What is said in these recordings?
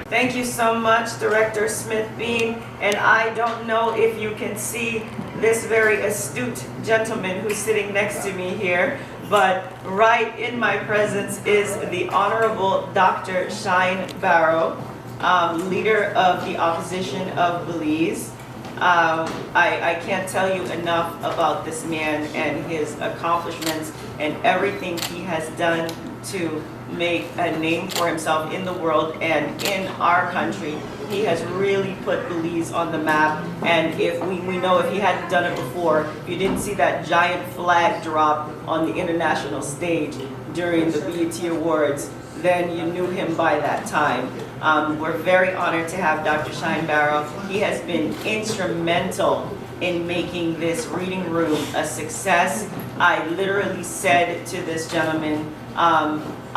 Thank you so much, Director Smith Bean. And I don't know if you can see this very astute gentleman who's sitting next to me here, but right in my presence is the Honorable Dr. Shine Barrow, leader of the opposition of Belize. I can't tell you enough about this man and his accomplishments and everything he has done to make a name for himself in the world and in our country. He has really put Belize on the map, and if we know if he hadn't done it before, if you didn't see that giant flag drop on the international stage during the BET Awards, then you knew him by that time. We're very honored to have Dr. Shine Barrow. He has been instrumental in making this reading room a success. I literally said to this gentleman,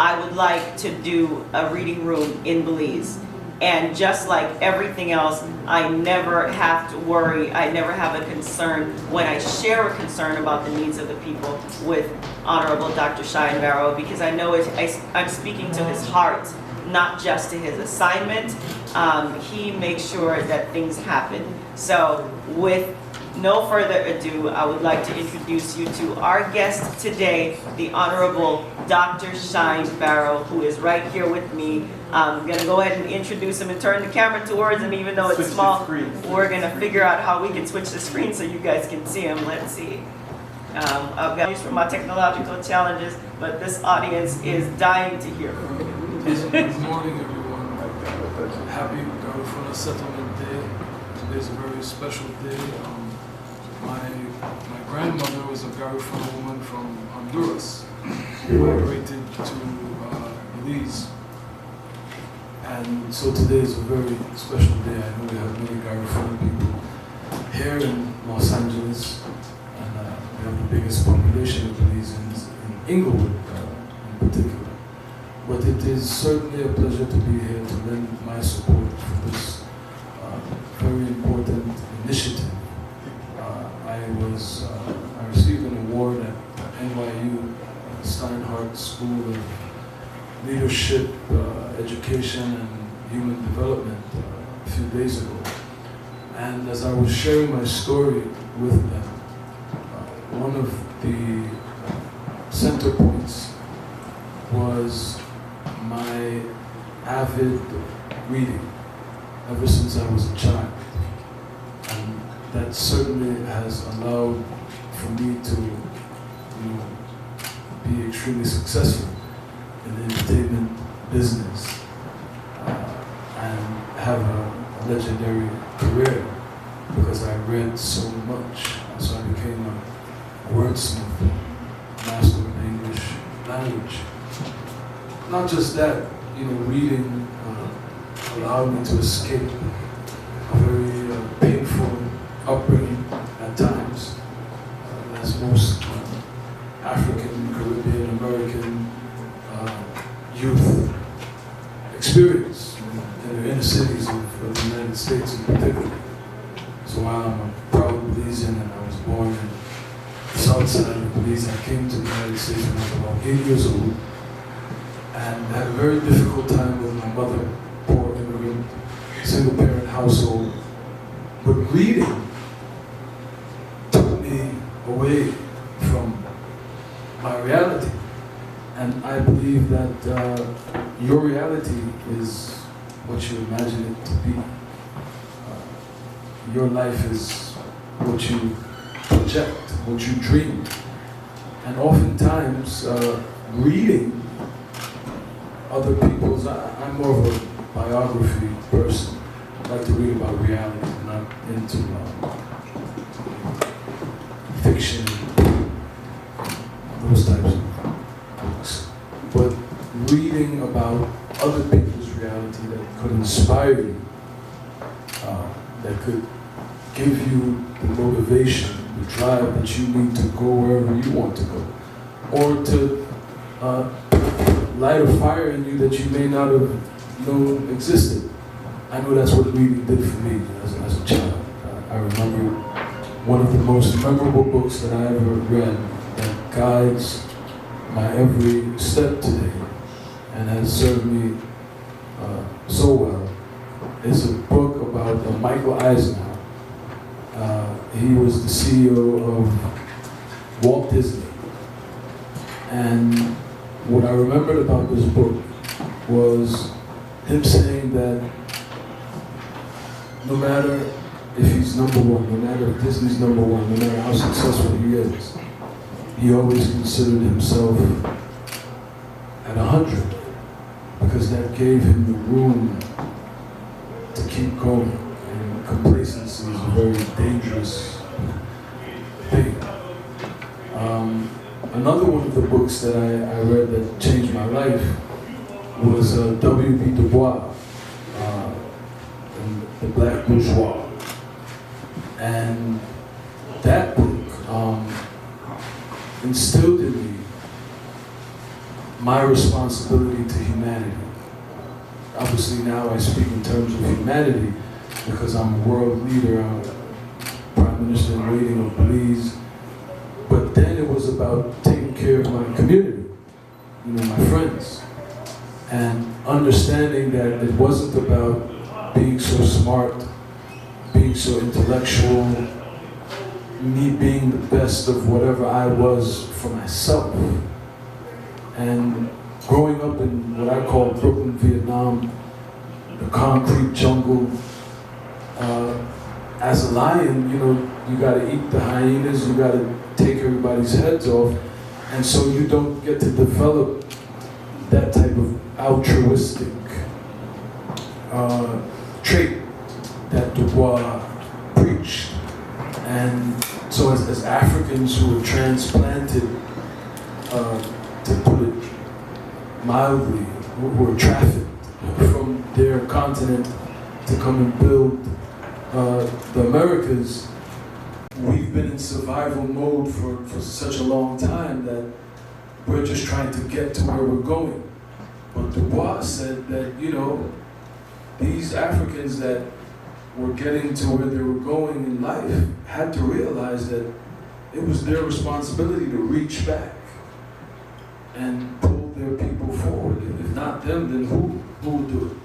I would like to do a reading room in Belize. And just like everything else, I never have to worry, I never have a concern when I share a concern about the needs of the people with Honorable Dr. Shine Barrow, because I know I'm speaking to his heart, not just to his assignment. He makes sure that things happen. So with no further ado, I would like to introduce you to our guest today, the Honorable Dr. Shine Barrow, who is right here with me. I'm going to go ahead and introduce him and turn the camera towards him, even though it's small. We're going to figure out how we can switch the screen so you guys can see him. Let's see. I've got used for my technological challenges, but this audience is dying to hear from you. Good morning, everyone. Happy California Settlement Day. Today's a very special day. My grandmother was a Garifuna woman from Honduras who migrated to Belize. And so today is a very special day. I know we have many Garifuna people here in Los Angeles, and we have the biggest population of Belizeans in Inglewood in particular. But it is certainly a pleasure to be here to lend my support for this very important initiative. I received an award at NYU Steinhardt School of Leadership, Education, and Human Development a few days ago. And as I was sharing my story with them, one of the center points was my avid reading ever since I was a child. And that certainly has allowed for me to be extremely successful in the entertainment business and have a legendary career because I read so much. So I became a wordsmith, master of the English language. Not just that, reading allowed me to escape a very painful upbringing at times, as most African, Caribbean, American youth experience in the inner cities of the United States in particular. So while I'm a proud Belizean and I was born in the south side of Belize, I came to the United States when I was about 8 years old and had a very difficult time with my mother, poor immigrant, single parent household. But reading took me away from my reality. And I believe that your reality is what you imagine it to be. Your life is what you project, what you dream. And oftentimes, reading other people's, I'm more of a biography person. I like to read about reality, I'm not into fiction, those types of books. But reading about other people's reality that could inspire you, that could give you the motivation, the drive that you need to go wherever you want to go, or to light a fire in you that you may not have known existed. I know that's what reading did for me as a child. I remember one of the most memorable books that I ever read that guides my every step today and has served me so well is a book about Michael Eisenhower. He was the CEO of Walt Disney. And what I remembered about this book was him saying that no matter if he's number one, no matter if Disney's number one, no matter how successful he is, he always considered himself at 100 because that gave him the room to keep going. And complacency is a very dangerous thing. Another one of the books that I read that changed my life was W.B. Du Bois, The Black Bourgeois. And that book instilled in me my responsibility to humanity. Obviously now I speak in terms of humanity because I'm a world leader, I'm Prime Minister in waiting of Belize. But then it was about taking care of my community, my friends, and understanding that it wasn't about being so smart, being so intellectual, me being the best of whatever I was for myself. And growing up in what I call Brooklyn, Vietnam, the concrete jungle, as a lion, you gotta eat the hyenas, you gotta take everybody's heads off, and so you don't get to develop that type of altruistic trait that Du Bois preached. And so as Africans who were transplanted, to put it mildly, who were trafficked from their continent to come and build the Americas, we've been in survival mode for such a long time that we're just trying to get to where we're going. But Du Bois said that, these Africans that were getting to where they were going in life had to realize that it was their responsibility to reach back and pull their people forward. If not them, then who will do it?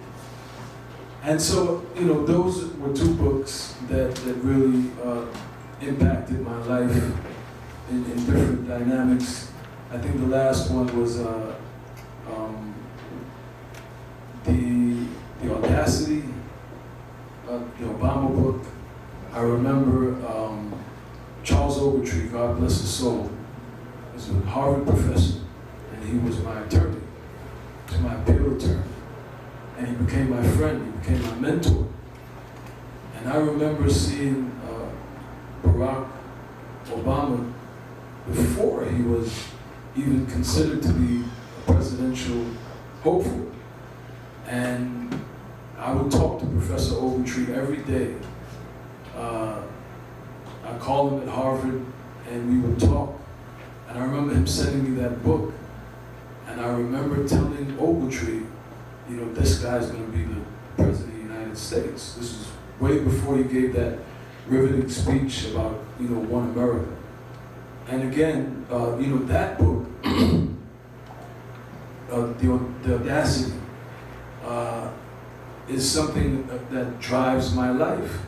And so, those were two books that really impacted my life in different dynamics. I think the last one was the Audacity, the Obama book. I remember Charles Ogletree, God bless his soul, was a Harvard professor, and he was my attorney, he was my appeal attorney. And he became my friend, he became my mentor. And I remember seeing Barack Obama before he was even considered to be a presidential hopeful. And I would talk to Professor Ogletree every day. I called him at Harvard and we would talk. And I remember him sending me that book. And I remember telling Ogletree, this guy's going to be the President of the United States. This is way before he gave that riveting speech about, One America. And again, that book, The Audacity, is something that drives my life.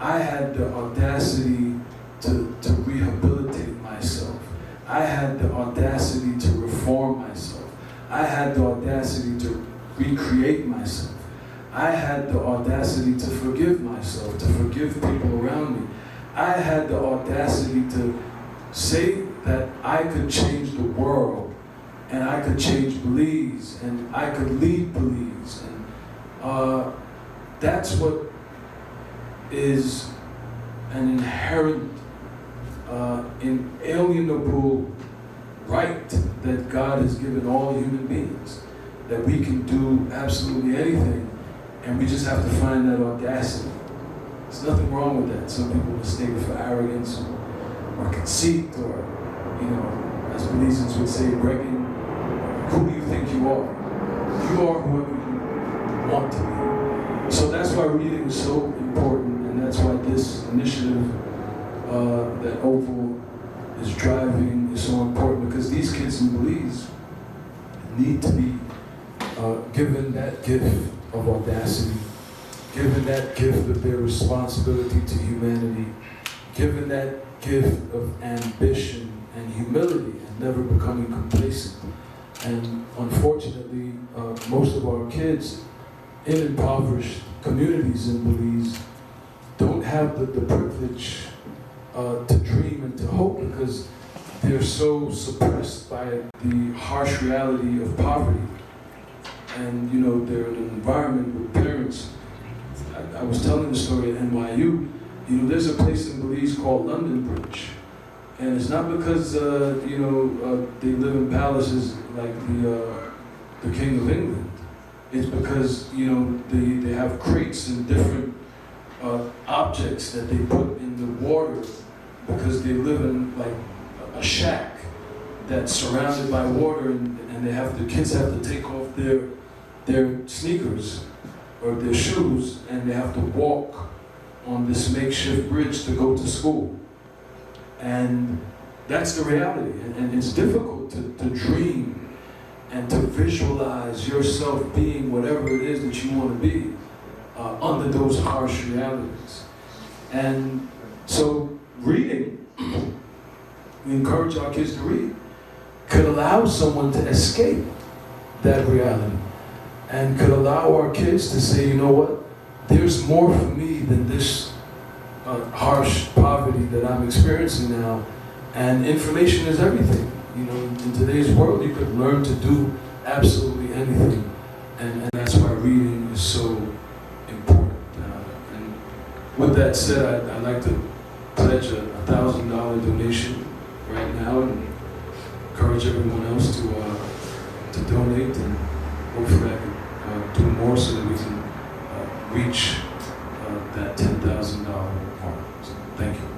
I had the audacity to rehabilitate myself. I had the audacity to reform myself. I had the audacity to recreate myself. I had the audacity to forgive myself, to forgive people around me. I had the audacity to say that I could change the world, and I could change Belize, and I could lead Belize. And that's what is an inherent, inalienable right that God has given all human beings, that we can do absolutely anything, and we just have to find that audacity. There's nothing wrong with that. Some people mistake it for arrogance or conceit, or, as Belizeans would say, bragging. Who do you think you are? You are whoever you want to be. So that's why reading is so important, and that's why this initiative that Opal is driving is so important, because these kids in Belize need to be given that gift of audacity given that gift of their responsibility to humanity, given that gift of ambition and humility and never becoming complacent. And unfortunately, most of our kids in impoverished communities in Belize don't have the privilege to dream and to hope because they're so suppressed by the harsh reality of poverty. And you know, they're in an environment with parents. I was telling the story at NYU, you know, there's a place in Belize called London Bridge. And it's not because, you know, they live in palaces like the King of England. It's because, you know, they have crates and different objects that they put in the water because they live in like a shack that's surrounded by water, and the kids have to take off their sneakers or their shoes, and they have to walk on this makeshift bridge to go to school. And that's the reality. And it's difficult to dream and to visualize yourself being whatever it is that you want to be under those harsh realities. And so reading, we encourage our kids to read, could allow someone to escape that reality and could allow our kids to say, you know what, there's more for me than this harsh poverty that I'm experiencing now, and information is everything. You know, in today's world, you could learn to do absolutely anything, and that's why reading is so important. And with that said, I'd like to pledge a $1,000 donation right now, and encourage everyone else to donate, and hopefully I can do more so that we can reach that $10,000 mark. So, thank you.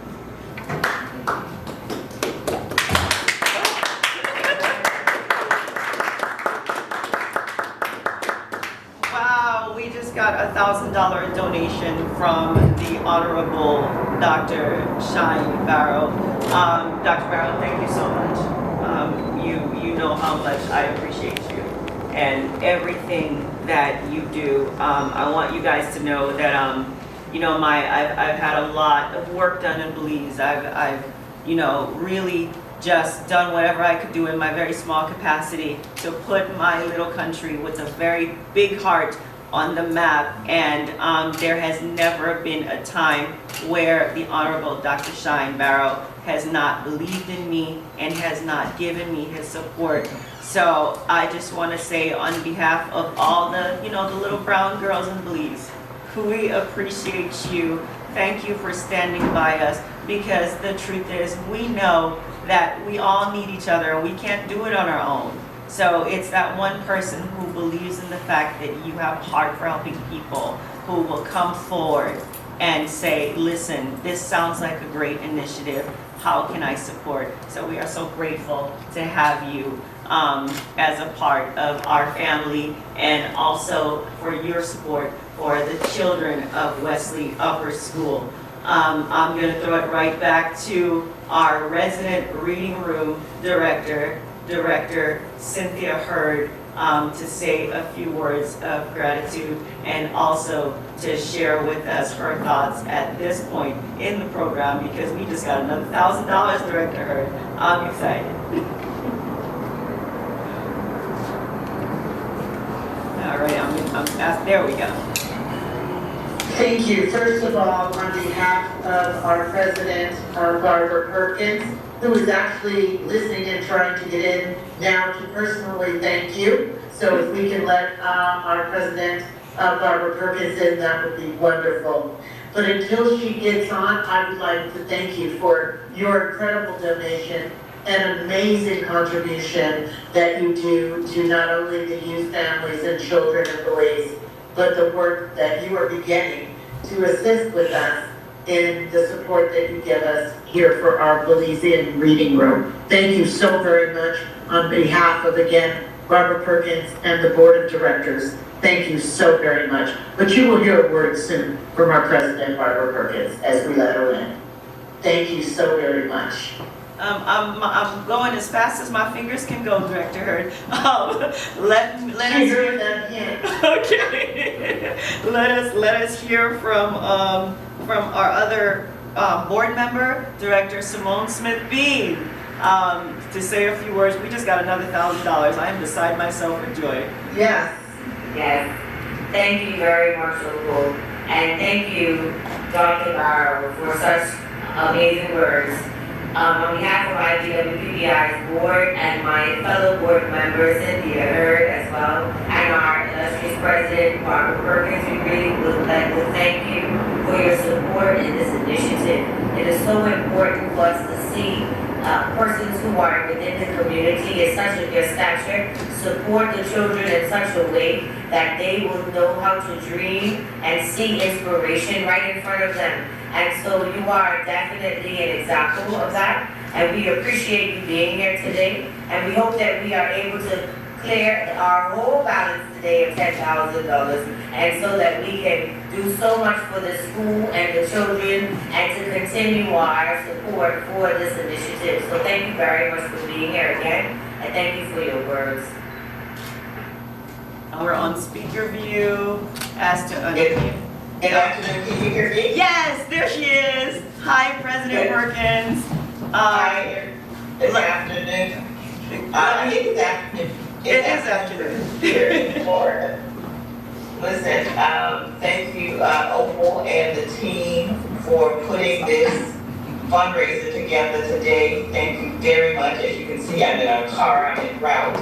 Wow, we just got a $1,000 donation from the Honorable Dr. Shine Barrow. Dr. Barrow, thank you so much. You know how much I appreciate you and everything that you do. I want you guys to know that you know, I've had a lot of work done in Belize. I've you know, really just done whatever I could do in my very small capacity to put my little country with a very big heart on the map, and there has never been a time where the Honorable Dr. Shine Barrow has not believed in me and has not given me his support. So I just want to say, on behalf of all the, you know, the little brown girls in Belize, we appreciate you. Thank you for standing by us, because the truth is, we know that we all need each other and we can't do it on our own. So it's that one person who believes in the fact that you have a heart for helping people, who will come forward and say, listen, this sounds like a great initiative. How can I support? So we are so grateful to have you as a part of our family, and also for your support for the children of Wesley Upper School. I'm going to throw it right back to our resident reading room director, Cynthia Hurd, to say a few words of gratitude and also to share with us her thoughts at this point in the program, because we just got another $1,000, Director Hurd. I'm excited. All right, there we go. Thank you. First of all, on behalf of our president, Barbera Perkins, who is actually listening and trying to get in now, to personally thank you. So if we can let our president, Barbera Perkins, in, that would be wonderful. But until she gets on, I would like to thank you for your incredible donation and amazing contribution that you do to not only the youth, families, and children in Belize, but the work that you are beginning to assist with us in the support that you give us here for our Belizean reading room. Thank you so very much on behalf of, again, Barbera Perkins and the board of directors. Thank you so very much. But you will hear a word soon from our president, Barbera Perkins, as we let her in. Thank you so very much. I'm going as fast as my fingers can go, Director Hurd. Let I us heard that, yeah. okay. Let us hear from our other board member, Director Simone Smith Bean, to say a few words. We just got another $1,000. I am beside myself with joy. Yes. Yes. Thank you very much, Opal. And thank you, Dr. Barrow, for such amazing words. On behalf of IBWPPI's board and my fellow board member, Cynthia Hurd, as well, and our illustrious president, Barbera Perkins, we really would like to thank you for your support in this initiative. It is so important for us to see persons who are within the community in such of their stature support the children in such a way that they will know how to dream and see inspiration right in front of them. And so you are definitely an example of that, and we appreciate you being here today, and we hope that we are able to clear our whole balance today of $10,000, and so that we can do so much for the school and the children, and to continue our support for this initiative. So thank you very much for being here again, and thank you for your words. We're on speaker view. Asked to unmute. Good afternoon, can you hear me? Yes, there she is. Hi, President Perkins. Hi, good afternoon. It's afternoon. It is afternoon. Here in Florida. Listen, thank you, Opal and the team for putting this fundraiser together today. Thank you very much. As you can see, I'm in a car, I'm en route.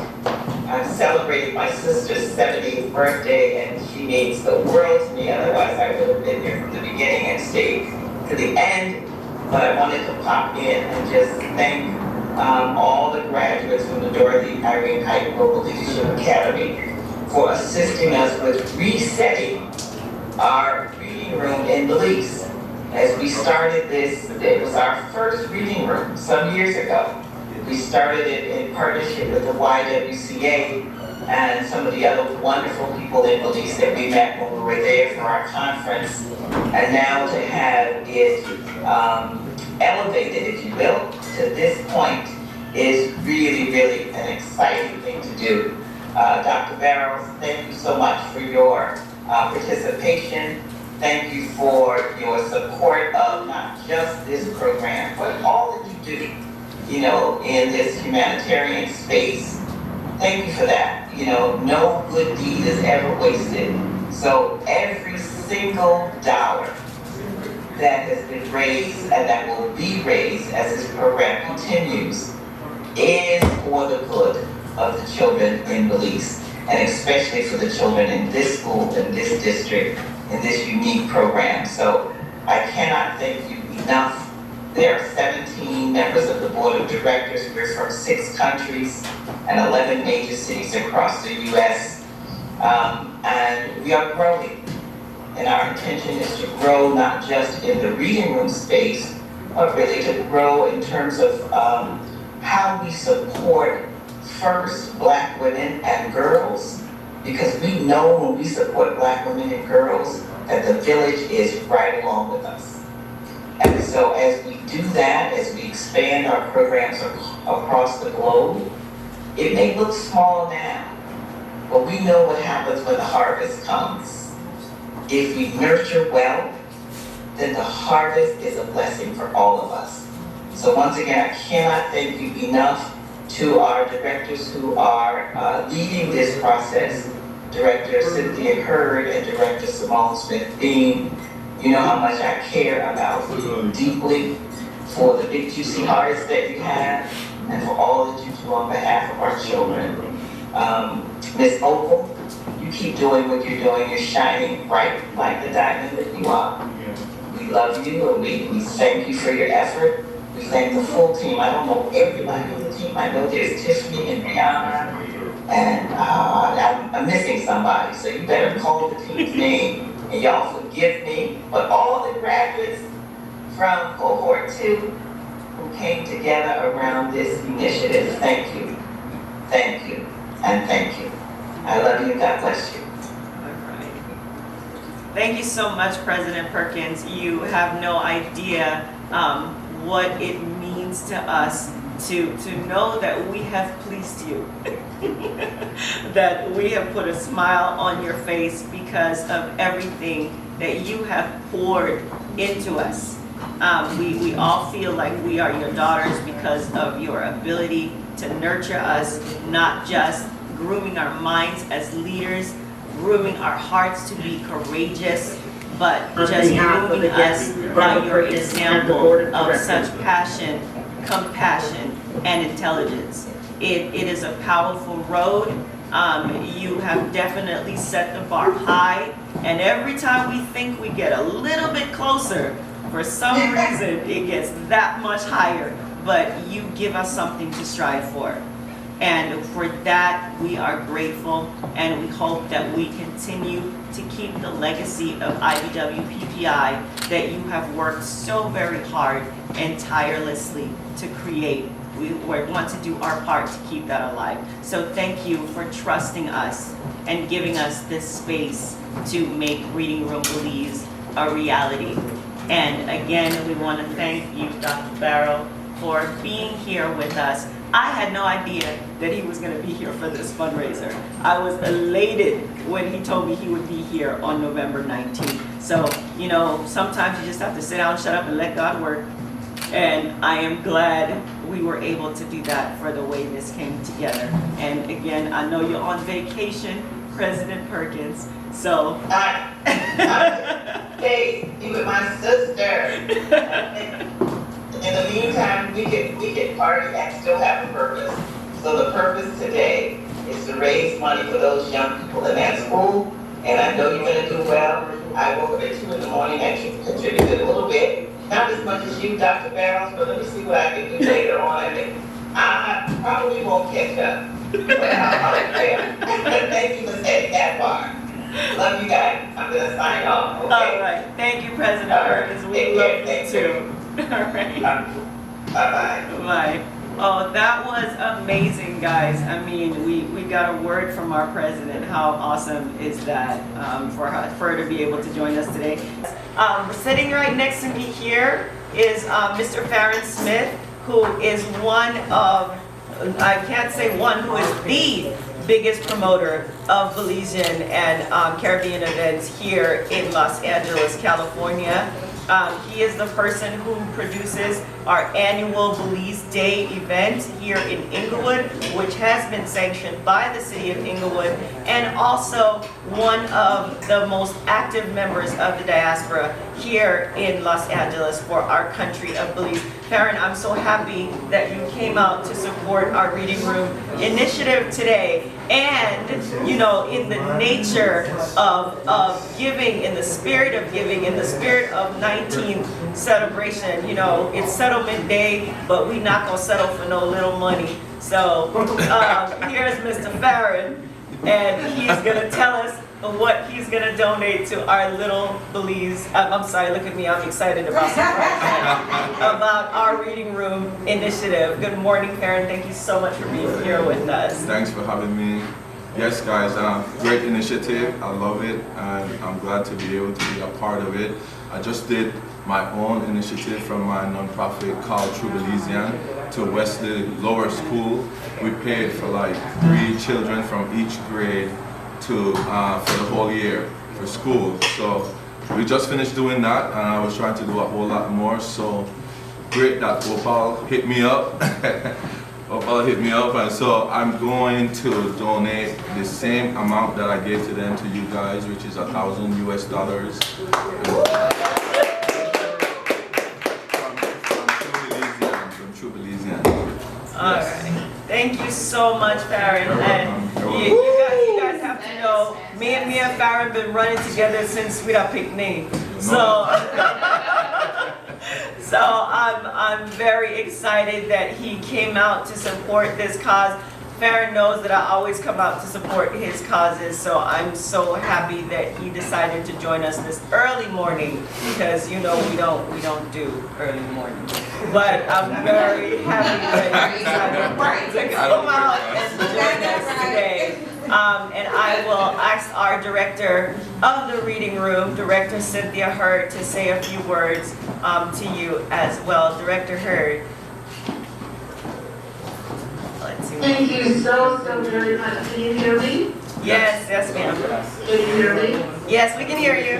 I'm celebrating my sister's 70th birthday, and she means the world to me. Otherwise, I would have been here from the beginning and stayed to the end. But I wanted to pop in and just thank all the graduates from the Dorothy Irene Height Global Leadership Academy for assisting us with resetting our reading room in Belize. As we started this, it was our first reading room some years ago. We started it in partnership with the YWCA and some of the other wonderful people in Belize that we met when we were there for our conference. And now to have it elevated, if you will, to this point is really, really an exciting thing to do. Dr. Barrows, thank you so much for your participation. Thank you for your support of not just this program, but all that you do, you know, in this humanitarian space. Thank you for that. You know, no good deed is ever wasted. So every single dollar that has been raised and that will be raised as this program continues is for the good of the children in Belize, and especially for the children in this school, in this district, in this unique program. So I cannot thank you enough. There are 17 members of the board of directors. We're from 6 countries and 11 major cities across the U.S. And we are growing. And our intention is to grow not just in the reading room space, but really to grow in terms of how we support first Black women and girls, because we know when we support Black women and girls that the village is right along with us. And so as we do that, as we expand our programs across the globe, it may look small now, but we know what happens when the harvest comes. If we nurture well, then the harvest is a blessing for all of us. So once again, I cannot thank you enough to our directors who are leading this process, Director Cynthia Hurd and Director Simone Smith Bean. You know how much I care about you deeply, for the big juicy hearts that you have, and for all that you do on behalf of our children. Ms. Opal, you keep doing what you're doing. You're shining bright like the diamond that you are. We love you, and we thank you for your effort. We thank the full team. I don't know everybody on the team. I know there's Tiffany and Brianna, and I'm missing somebody, so you better call the team's name, and y'all forgive me. But all the graduates from cohort 2 who came together around this initiative, thank you, and thank you. I love you. God bless you. Thank you so much, President Perkins. You have no idea what it means means to us to know that we have pleased you, that we have put a smile on your face because of everything that you have poured into us. We all feel like we are your daughters because of your ability to nurture us, not just grooming our minds as leaders, grooming our hearts to be courageous, but just grooming us by your example of such passion, compassion, and intelligence. It is a powerful road. You have definitely set the bar high, and every time we think we get a little bit closer, for some reason it gets that much higher, but you give us something to strive for. And for that, we are grateful, and we hope that we continue to keep the legacy of IBWPPI that you have worked so very hard and tirelessly to create. We want to do our part to keep that alive. So thank you for trusting us and giving us this space to make Reading Room Belize a reality. And again, we want to thank you, Dr. Barrow, for being here with us. I had no idea that he was going to be here for this fundraiser. I was elated when he told me he would be here on November 19th. So, you know, sometimes you just have to sit down, shut up, and let God work. And I am glad we were able to do that for the way this came together. And again, I know you're on vacation, President Perkins, so. I stay with my sister. In the meantime, we can party and still have a purpose. So the purpose today is to raise money for those young people in that school. And I know you're going to do well. I woke up at 2 in the morning and contributed a little bit. Not as much as you, Dr. Barrows, but let me see what I can do later on. I probably won't catch up. But I'll thank you for setting that bar. Love you guys. I'm going to sign off. Okay? All right. Thank you, President Perkins. We love you too. All right. Bye-bye. Bye. Oh, that was amazing, guys. I mean, we got a word from our president. How awesome is that for her to be able to join us today? Sitting right next to me here is Mr. Farron Smith, who is one of, I can't say one, who is the biggest promoter of Belizean and Caribbean events here in Los Angeles, California. He is the person who produces our annual Belize Day event here in Inglewood, which has been sanctioned by the city of Inglewood, and also one of the most active members of the diaspora here in Los Angeles for our country of Belize. Farron, I'm so happy that you came out to support our Reading Room initiative today. And, you know, in the nature of giving, in the spirit of giving, in the spirit of 19th celebration, you know, it's settlement day, but we not gonna settle for no little money. So here's Mr. Farron, and he's gonna tell us what he's gonna donate to our little Belize. I'm sorry, look at me, I'm excited about about our Reading Room initiative. Good morning, Farron. Thank you so much for being here with us. Thanks for having me. Yes, guys, great initiative. I love it, and I'm glad to be able to be a part of it. I just did my own initiative from my nonprofit called True Belizean to Wesley Lower School. We paid for like 3 children from each grade to for the whole year for school. So we just finished doing that, and I was trying to do a whole lot more. So great that Opal hit me up. Opal hit me up, and so I'm going to donate the same amount that I gave to them to you guys, which is $1,000 US. From True Belizean. All right. Thank you so much, Farron. And you guys have to know, me and Farron been running together since we got picked name. So, so I'm very excited that he came out to support this cause. Farron knows that I always come out to support his causes, so I'm so happy that he decided to join us this early morning, because you know we don't do early morning. But I'm very happy that he decided to come out and join us today. And I will ask our director of the Reading Room, Director Cynthia Hurd, to say a few words to you as well. Director Hurd. Thank you so very much. Can you hear me? Yes, yes, ma'am. Can you hear me? Yes, we can hear you.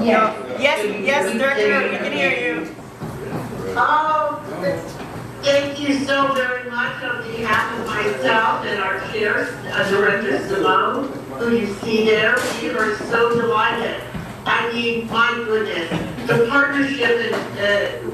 Yes. Yes, Director, we can hear you. Oh, thank you so very much on behalf of myself and our chair, Director Simone, who you see there. We are so delighted. I mean, my goodness, the partnership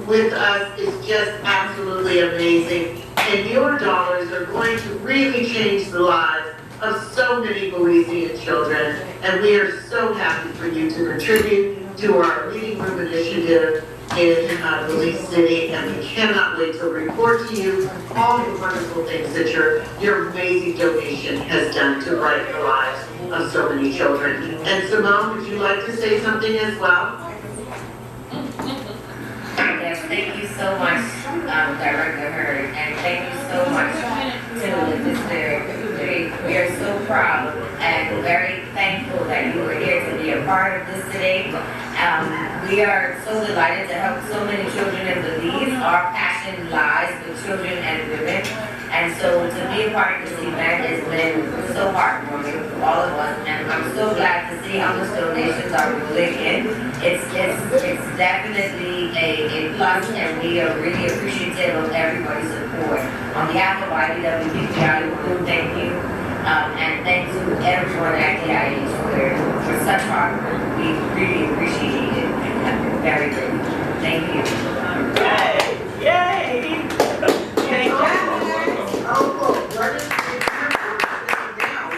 with us is just absolutely amazing. And your dollars are going to really change the lives of so many Belizean children. And we are so happy for you to contribute to our Reading Room Initiative in Belize City. And we cannot wait to report to you all the wonderful things that your amazing donation has done to brighten the lives of so many children. And Simone, would you like to say something as well? Yes, thank you so much, Director Hurd, and thank you so much to Mr. Drake. We are so proud and very thankful that you were here to be a part of this today. We are so delighted to help so many children in Belize. Our passion lies with children and women. And so to be a part of this event has been so heartwarming for all of us. And I'm so glad to see how much donations are rolling in. It's definitely a plus, and we are really appreciative of everybody's support. On behalf of IBWPPI, we thank you. And thanks to everyone at the IH for such hard work. We really appreciate it. Very good. Thank you. Yay! Thank you.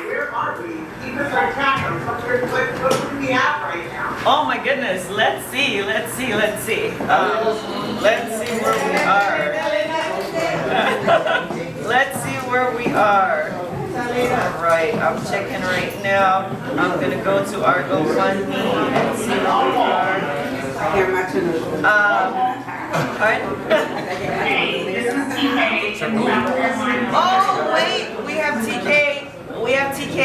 Where are we? Keep us on track. What do we have right now? Oh my goodness, let's see. Let's see where we are. Let's see where we are. All right, I'm checking right now. I'm gonna go to our GoFundMe and see where we are. Oh wait, we have TK.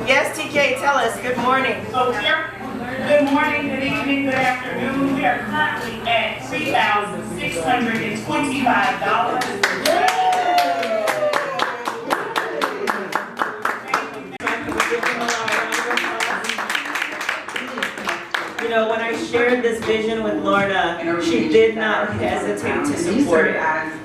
Yes, TK, tell us. Good morning. Good morning, good evening, good afternoon. We are currently at $3,625. You know, when I shared this vision with Lorna, she did not hesitate to support it.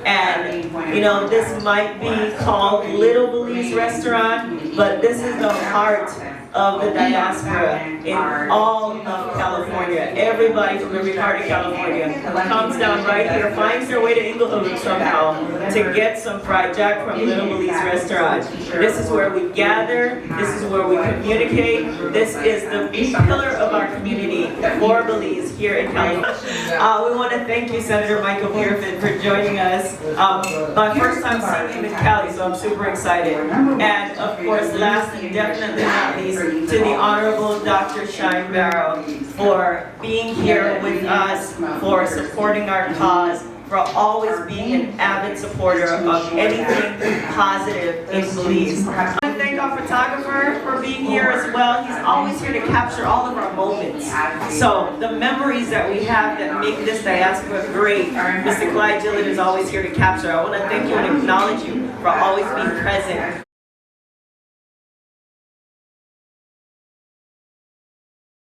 And, you know, this might be called Little Belize Restaurant, but this is the heart of the diaspora in all of California. Everybody from every part of California comes down right here, finds their way to Inglewood somehow to get some fried jack from Little Belize Restaurant. This is where we gather, this is where we communicate, this is the pillar of our community for Belize here in California. We want to thank you, Senator Michael Pierfin, for joining us. My first time seeing him in Cali, so I'm super excited. And of course, last and definitely not least, to the Honorable Dr. Shine Barrow for being here with us, for supporting our cause, for always being an avid supporter of anything positive in Belize. I want to thank our photographer for being here as well. He's always here to capture all of our moments. So the memories that we have that make this diaspora great, Mr. Clyde Gillett is always here to capture. I want to thank you and acknowledge you for always being present.